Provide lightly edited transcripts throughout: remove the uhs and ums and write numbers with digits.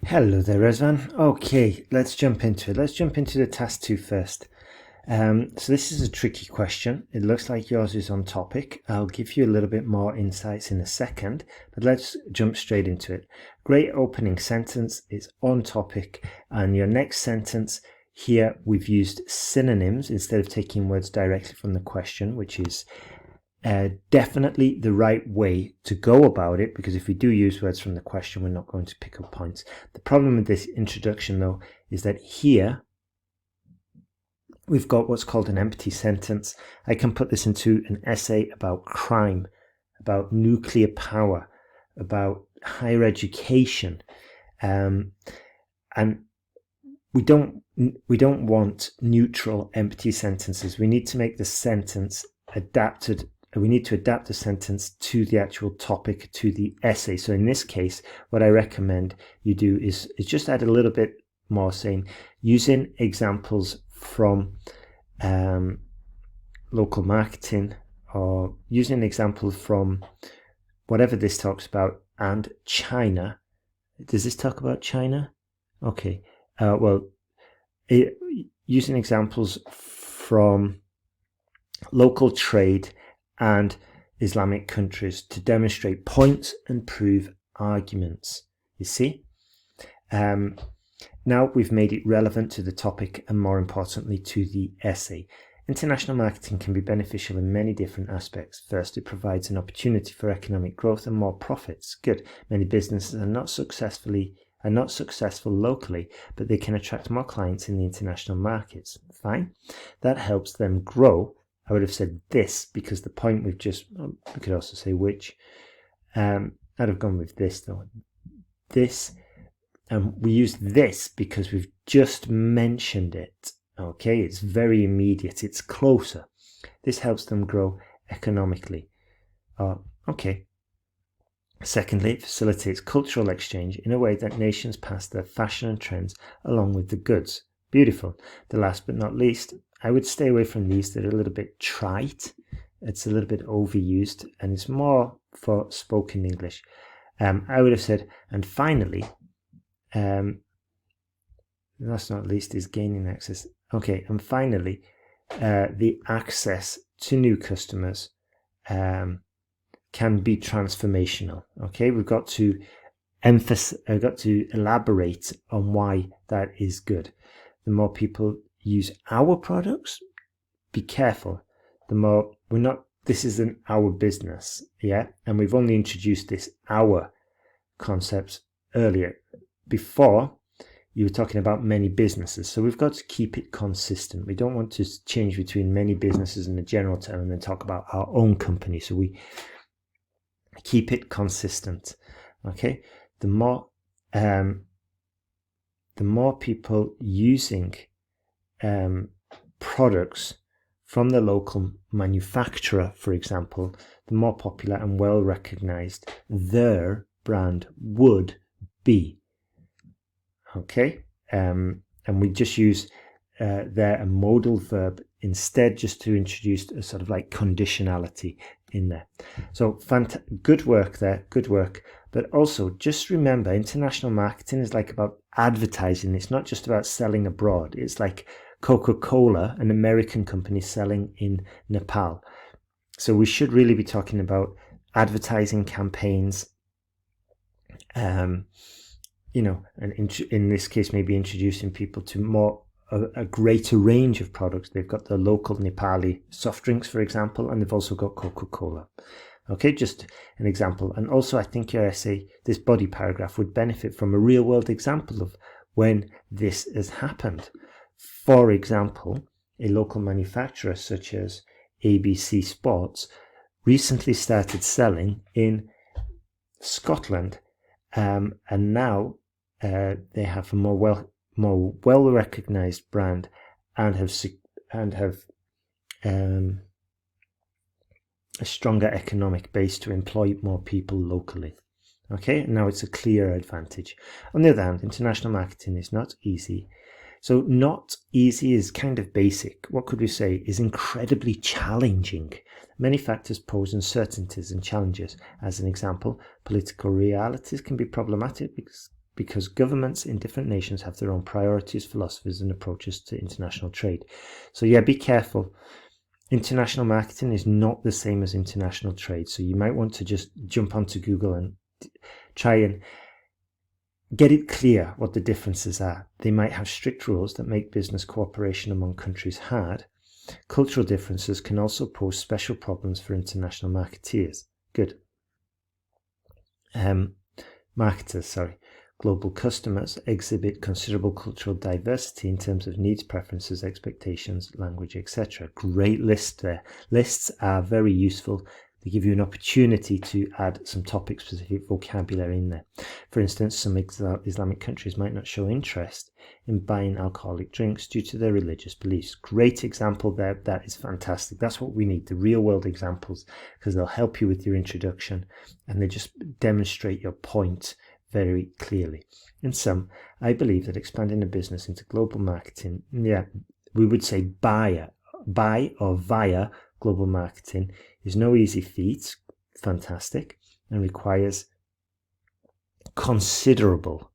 Hello there, Rezvan. Okay, let's jump into it. Let's jump into the task 2 first. So this is a tricky question. It looks like yours is on topic. I'll give you a little bit more insights in a second, but let's jump straight into it. Great opening sentence is on topic, and your next sentence here we've used synonyms instead of taking words directly from the question, which is definitely the right way to go about it, because if we do use words from the question, we're not going to pick up points. The problem with this introduction, though, is that here we've got what's called an empty sentence. I can put this into an essay about crime, about nuclear power, about higher education, and we don't want neutral empty sentences. We need to make the sentence adapted. We need to adapt the sentence to the actual topic, to the essay. So in this case, what I recommend you do is just add a little bit more, saying using examples from local marketing, or using examples from whatever this talks about, and China. Does this talk about China? Okay. Using examples from local trade and Islamic countries to demonstrate points and prove arguments. You see? Now we've made it relevant to the topic and, more importantly, to the essay. International marketing can be beneficial in many different aspects. First, it provides an opportunity for economic growth and more profits. Good. Many businesses are not successful locally, but they can attract more clients in the international markets. Fine. That helps them grow. I would have said this because the point we could also say which. I'd have gone with this though. This, we use this because we've just mentioned it. Okay, it's very immediate, it's closer. This helps them grow economically. Okay. Secondly, it facilitates cultural exchange in a way that nations pass their fashion and trends along with the goods. Beautiful. The last but not least, I would stay away from these that are a little bit trite. It's a little bit overused, and it's more for spoken English. I would have said, and finally, last but not least is gaining access. Okay, and finally, the access to new customers can be transformational. Okay, we've got to elaborate on why that is good. The more people use our products, be careful. The more this isn't our business, yeah? And we've only introduced this our concept earlier. Before, you were talking about many businesses. So we've got to keep it consistent. We don't want to change between many businesses in a general term and then talk about our own company. So we keep it consistent. Okay? The more people using products from the local manufacturer, for example, the more popular and well recognized their brand would be. Okay, and we just use there a modal verb instead, just to introduce a sort of like conditionality in there. So good work there, good work. But also just remember, international marketing is like about advertising. It's not just about selling abroad. It's like Coca-Cola, an American company, selling in Nepal. So we should really be talking about advertising campaigns, and in this case, maybe introducing people to a greater range of products. They've got the local Nepali soft drinks, for example, and they've also got Coca-Cola. Okay, just an example. And also, I think your essay, this body paragraph, would benefit from a real-world example of when this has happened. For example, a local manufacturer such as ABC Sports recently started selling in Scotland, and now they have a more well recognized brand and have a stronger economic base to employ more people locally. Okay, now it's a clear advantage. On the other hand, international marketing is not easy. So not easy is kind of basic. What could we say is incredibly challenging. Many factors pose uncertainties and challenges. As an example, political realities can be problematic because governments in different nations have their own priorities, philosophies, and approaches to international trade. So yeah, be careful. International marketing is not the same as international trade. So you might want to just jump onto Google and try and get it clear what the differences are. They might have strict rules that make business cooperation among countries hard. Cultural differences can also pose special problems for international marketeers. Good. Marketers. Global customers exhibit considerable cultural diversity in terms of needs, preferences, expectations, language, etc. Great list there. Lists are very useful. They give you an opportunity to add some topic-specific vocabulary in there. For instance, some Islamic countries might not show interest in buying alcoholic drinks due to their religious beliefs. Great example there. That is fantastic. That's what we need, the real-world examples, because they'll help you with your introduction and they just demonstrate your point very clearly. In sum, I believe that expanding a business into global marketing, we would say by or via global marketing, is no easy feat, fantastic, and requires considerable,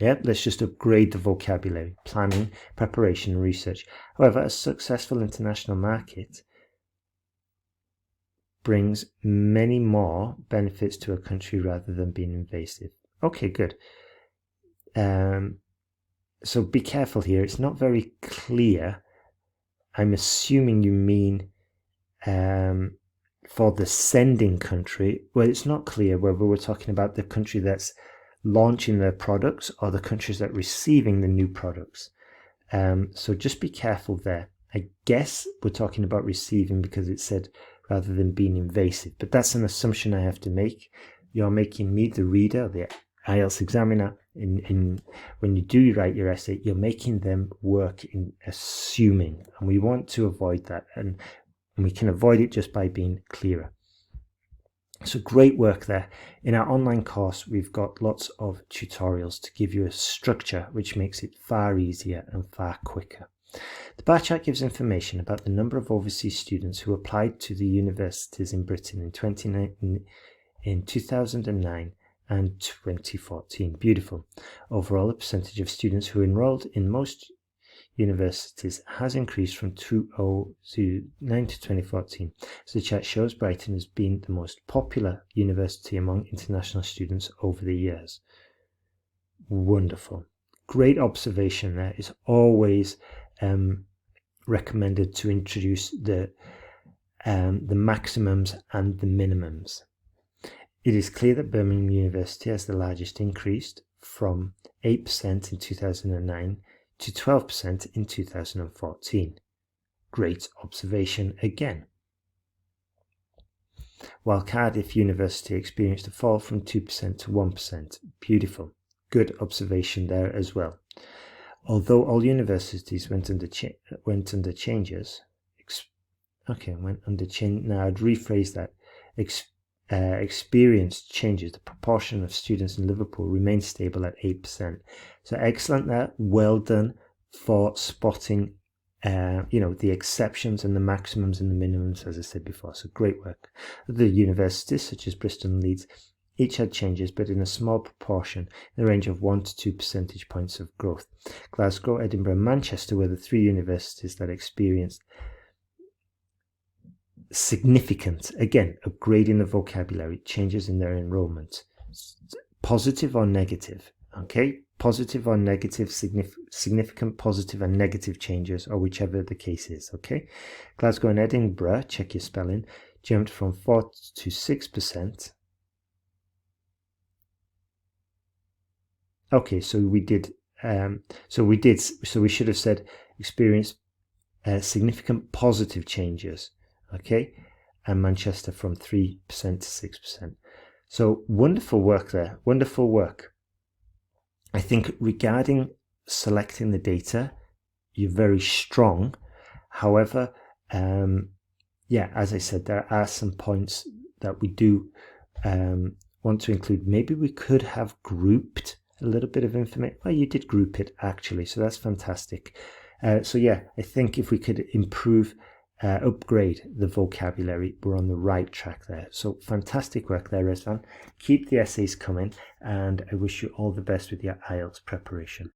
let's just upgrade the vocabulary, planning, preparation, and research. However, a successful international market brings many more benefits to a country rather than being invasive. Okay, good. So be careful here. It's not very clear. I'm assuming you mean for the sending country. Well, it's not clear whether we're talking about the country that's launching their products or the countries that are receiving the new products. So just be careful there. I guess we're talking about receiving because it said rather than being invasive, but that's an assumption I have to make. You're making me, the reader, the IELTS examiner, when you do write your essay, you're making them work in assuming, and we want to avoid that, and we can avoid it just by being clearer. So great work there. In our online course, we've got lots of tutorials to give you a structure which makes it far easier and far quicker. The bar chart gives information about the number of overseas students who applied to the universities in Britain in 2009 and 2014. Beautiful. Overall, the percentage of students who enrolled in most universities has increased from 2009 to 2014. So the chart shows Brighton has been the most popular university among international students over the years. Wonderful. Great observation there. It's always recommended to introduce the maximums and the minimums. It is clear that Birmingham University has the largest increase, from 8% in 2009 to 12% in 2014. Great observation again. While Cardiff University experienced a fall from 2% to 1%. Beautiful. Good observation there as well. Although all universities went under changes. Now I'd rephrase that. Experienced changes. The proportion of students in Liverpool remained stable at 8%. So excellent there. Well done for spotting, the exceptions and the maximums and the minimums, as I said before. So great work. The universities such as Bristol and Leeds each had changes, but in a small proportion, in the range of 1 to 2 percentage points of growth. Glasgow, Edinburgh, and Manchester were the three universities that experienced significant, again, upgrading the vocabulary, changes in their enrollment. Positive or negative, okay? Positive or negative, significant positive and negative changes, or whichever the case is, okay? Glasgow and Edinburgh, check your spelling, jumped from 4 to 6%. Okay, so we should have said experienced significant positive changes. Okay, and Manchester from 3% to 6%. So wonderful work there, wonderful work. I think regarding selecting the data, you're very strong. However, as I said, there are some points that we do want to include. Maybe we could have grouped a little bit of information. Well, you did group it actually, so that's fantastic. I think if we could improve upgrade the vocabulary, we're on the right track there. So fantastic work there, Rezvan. Keep the essays coming, and I wish you all the best with your IELTS preparation.